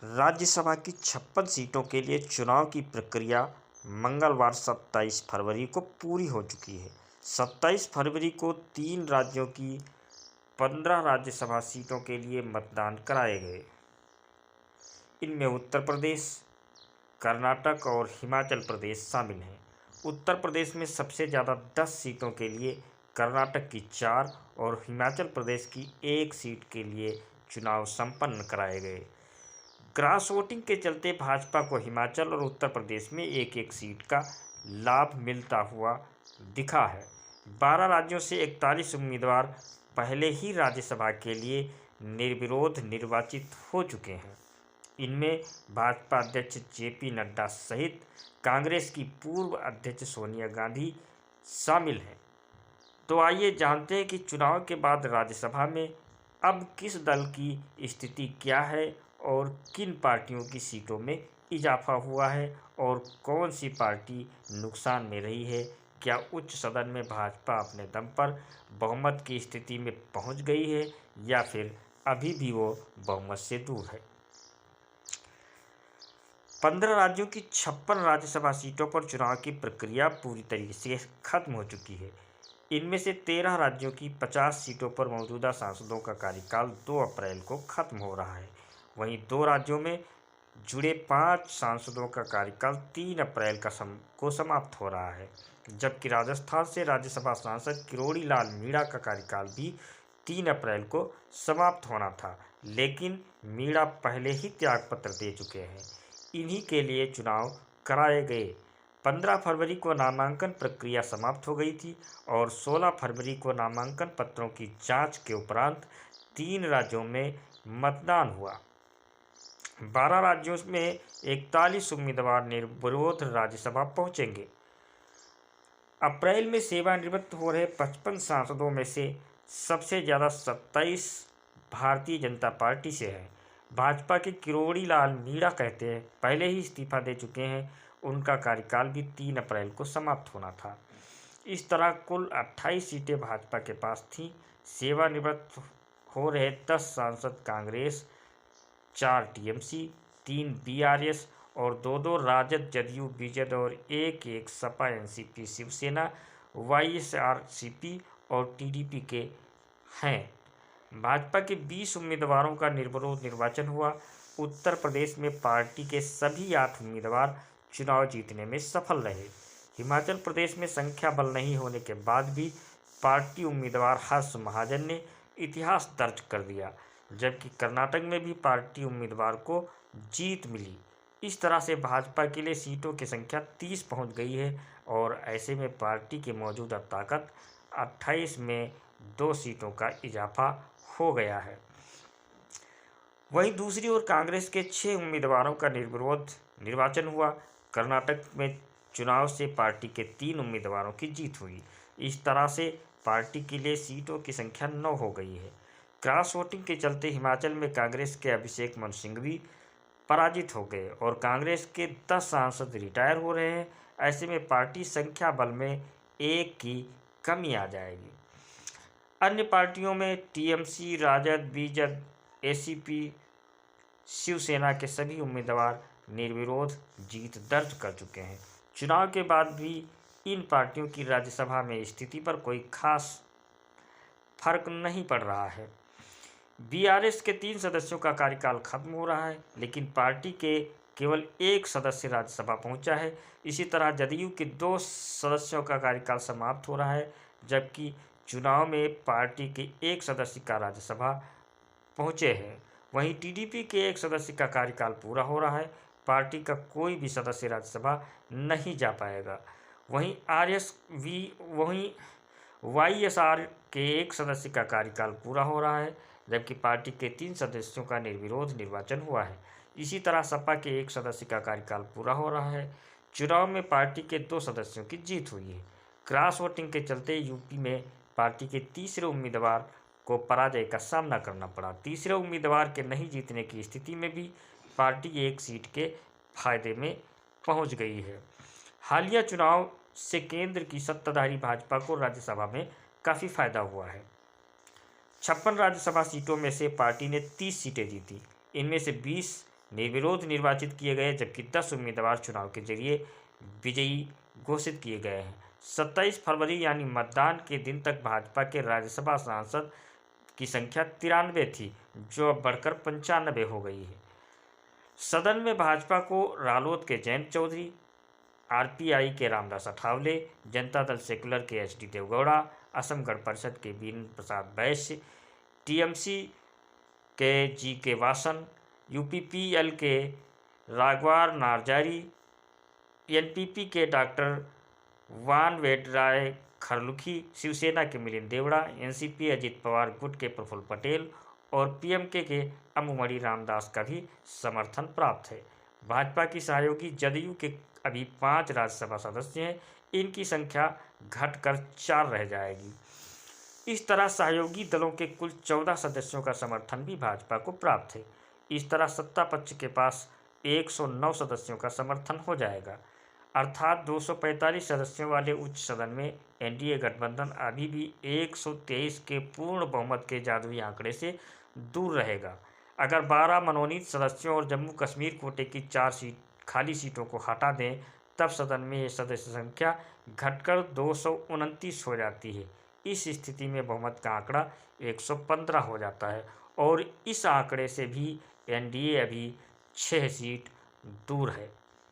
राज्यसभा की 56 सीटों के लिए चुनाव की प्रक्रिया मंगलवार 27 फरवरी को पूरी हो चुकी है। 27 फरवरी को 3 राज्यों की 15 राज्यसभा सीटों के लिए मतदान कराए गए। इनमें उत्तर प्रदेश, कर्नाटक और हिमाचल प्रदेश शामिल हैं। उत्तर प्रदेश में सबसे ज़्यादा 10 सीटों के लिए, कर्नाटक की 4 और हिमाचल प्रदेश की 1 सीट के लिए चुनाव संपन्न कराए गए। क्रॉस वोटिंग के चलते भाजपा को हिमाचल और उत्तर प्रदेश में एक एक सीट का लाभ मिलता हुआ दिखा है। 12 राज्यों से 41 उम्मीदवार पहले ही राज्यसभा के लिए निर्विरोध निर्वाचित हो चुके हैं। इनमें भाजपा अध्यक्ष जेपी नड्डा सहित कांग्रेस की पूर्व अध्यक्ष सोनिया गांधी शामिल हैं। तो आइए जानते हैं कि चुनाव के बाद राज्यसभा में अब किस दल की स्थिति क्या है और किन पार्टियों की सीटों में इजाफा हुआ है और कौन सी पार्टी नुकसान में रही है। क्या उच्च सदन में भाजपा अपने दम पर बहुमत की स्थिति में पहुंच गई है या फिर अभी भी वो बहुमत से दूर है। 15 राज्यों की 56 राज्यसभा सीटों पर चुनाव की प्रक्रिया पूरी तरीके से खत्म हो चुकी है। इनमें से 13 राज्यों की 50 सीटों पर मौजूदा सांसदों का कार्यकाल 2 अप्रैल को खत्म हो रहा है। वहीं 2 राज्यों में जुड़े 5 सांसदों का कार्यकाल 3 अप्रैल को समाप्त हो रहा है, जबकि राजस्थान से राज्यसभा सांसद किरोड़ी लाल मीणा का कार्यकाल भी 3 अप्रैल को समाप्त होना था, लेकिन मीणा पहले ही त्यागपत्र दे चुके हैं। इन्हीं के लिए चुनाव कराए गए। 15 फरवरी को नामांकन प्रक्रिया समाप्त हो गई थी और 16 फरवरी को नामांकन पत्रों की जांच के उपरांत 3 राज्यों में मतदान हुआ। 12 राज्यों में 41 उम्मीदवार निर्विरोध राज्यसभा पहुंचेंगे। अप्रैल में सेवानिवृत्त हो रहे 55 सांसदों में से सबसे ज़्यादा 27 भारतीय जनता पार्टी से हैं। भाजपा के किरोड़ी लाल मीणा कहते हैं पहले ही इस्तीफा दे चुके हैं, उनका कार्यकाल भी 3 अप्रैल को समाप्त होना था। इस तरह कुल 28 सीटें भाजपा के पास थीं। सेवानिवृत्त हो रहे 10 सांसद कांग्रेस, 4 टीएमसी, 3 बीआरएस और 2-2 राजद, जदयू, बीजेड और 1-1 सपा, एनसीपी, शिवसेना, वाईएसआरसीपी और टीडीपी के हैं। भाजपा के 20 उम्मीदवारों का निर्विरोध निर्वाचन हुआ। उत्तर प्रदेश में पार्टी के सभी 8 उम्मीदवार चुनाव जीतने में सफल रहे। हिमाचल प्रदेश में संख्या बल नहीं होने के बाद भी पार्टी उम्मीदवार हर्ष महाजन ने इतिहास दर्ज कर दिया, जबकि कर्नाटक में भी पार्टी उम्मीदवार को जीत मिली। इस तरह से भाजपा के लिए सीटों की संख्या 30 पहुंच गई है और ऐसे में पार्टी की मौजूदा ताकत 28 में 2 सीटों का इजाफा हो गया है। वहीं दूसरी ओर कांग्रेस के 6 उम्मीदवारों का निर्विरोध निर्वाचन हुआ। कर्नाटक में चुनाव से पार्टी के 3 उम्मीदवारों की जीत हुई। इस तरह से पार्टी के लिए सीटों की संख्या 9 हो गई है। क्रॉस वोटिंग के चलते हिमाचल में कांग्रेस के अभिषेक मनु सिंघवी पराजित हो गए और कांग्रेस के 10 सांसद रिटायर हो रहे हैं। ऐसे में पार्टी संख्या बल में 1 की कमी आ जाएगी। अन्य पार्टियों में TMC, RJD, BJD, ACP, Shiv Sena के सभी उम्मीदवार निर्विरोध जीत दर्ज कर चुके हैं। चुनाव के बाद भी इन पार्टियों की राज्यसभा में स्थिति पर कोई खास फर्क नहीं पड़ रहा है। बीआरएस के 3 सदस्यों का कार्यकाल खत्म हो रहा है, लेकिन पार्टी के केवल 1 सदस्य राज्यसभा पहुंचा है। इसी तरह जदयू के 2 सदस्यों का कार्यकाल समाप्त हो रहा है, जबकि चुनाव में पार्टी के 1 सदस्य का राज्यसभा पहुंचे हैं। वहीं टीडीपी के 1 सदस्य का कार्यकाल पूरा हो रहा है। पार्टी का कोई भी सदस्य राज्यसभा नहीं जा पाएगा। वहीं वाईएसआर के 1 सदस्य का कार्यकाल पूरा हो रहा है, जबकि पार्टी के 3 सदस्यों का निर्विरोध निर्वाचन हुआ है। इसी तरह सपा के 1 सदस्य का कार्यकाल पूरा हो रहा है। चुनाव में पार्टी के 2 सदस्यों की जीत हुई है। क्रॉस वोटिंग के चलते यूपी में पार्टी के तीसरे उम्मीदवार को पराजय का सामना करना पड़ा। तीसरे उम्मीदवार के नहीं जीतने की स्थिति में भी पार्टी 1 सीट के फायदे में पहुंच गई है। हालिया चुनाव से केंद्र की सत्ताधारी भाजपा को राज्यसभा में काफ़ी फायदा हुआ है। 56 राज्यसभा सीटों में से पार्टी ने 30 सीटें जीती। इनमें से 20 निर्विरोध निर्वाचित किए गए, जबकि 10 उम्मीदवार चुनाव के जरिए विजयी घोषित किए गए हैं। 27 फरवरी यानी मतदान के दिन तक भाजपा के राज्यसभा सांसद की संख्या 93 थी, जो अब बढ़कर 95 हो गई है। सदन में भाजपा को रालोद के जयंत चौधरी, आरपीआई के रामदास अठावले, जनता दल सेकुलर के एच डी देवगौड़ा, असम गण परिषद के वीरेंद्र प्रसाद बैश्य, टीएमसी के जी के वासन, यूपीपीएल के राघवार नारजारी, एनपीपी के डॉक्टर वान वेडराय खरलुखी, शिवसेना के मिलिंद देवड़ा, एनसीपी अजित पवार गुट के प्रफुल्ल पटेल और पीएमके के अम्बुमणि रामदास का भी समर्थन प्राप्त है। भाजपा की सहयोगी जदयू के अभी 5 राज्यसभा सदस्य हैं, इनकी संख्या घटकर 4 रह जाएगी। इस तरह सहयोगी दलों के कुल 14 सदस्यों का समर्थन भी भाजपा को प्राप्त है। इस तरह सत्ता पक्ष के पास 109 सदस्यों का समर्थन हो जाएगा, अर्थात 245 सदस्यों वाले उच्च सदन में एनडीए गठबंधन अभी भी 123 के पूर्ण बहुमत के जादुई आंकड़े से दूर रहेगा। अगर 12 मनोनीत सदस्यों और जम्मू कश्मीर कोटे की 4 खाली सीटों को हटा दें, तब सदन में सदस्य संख्या घटकर 229 हो जाती है। इस स्थिति में बहुमत का आंकड़ा 115 हो जाता है और इस आंकड़े से भी एनडीए अभी 6 सीट दूर है।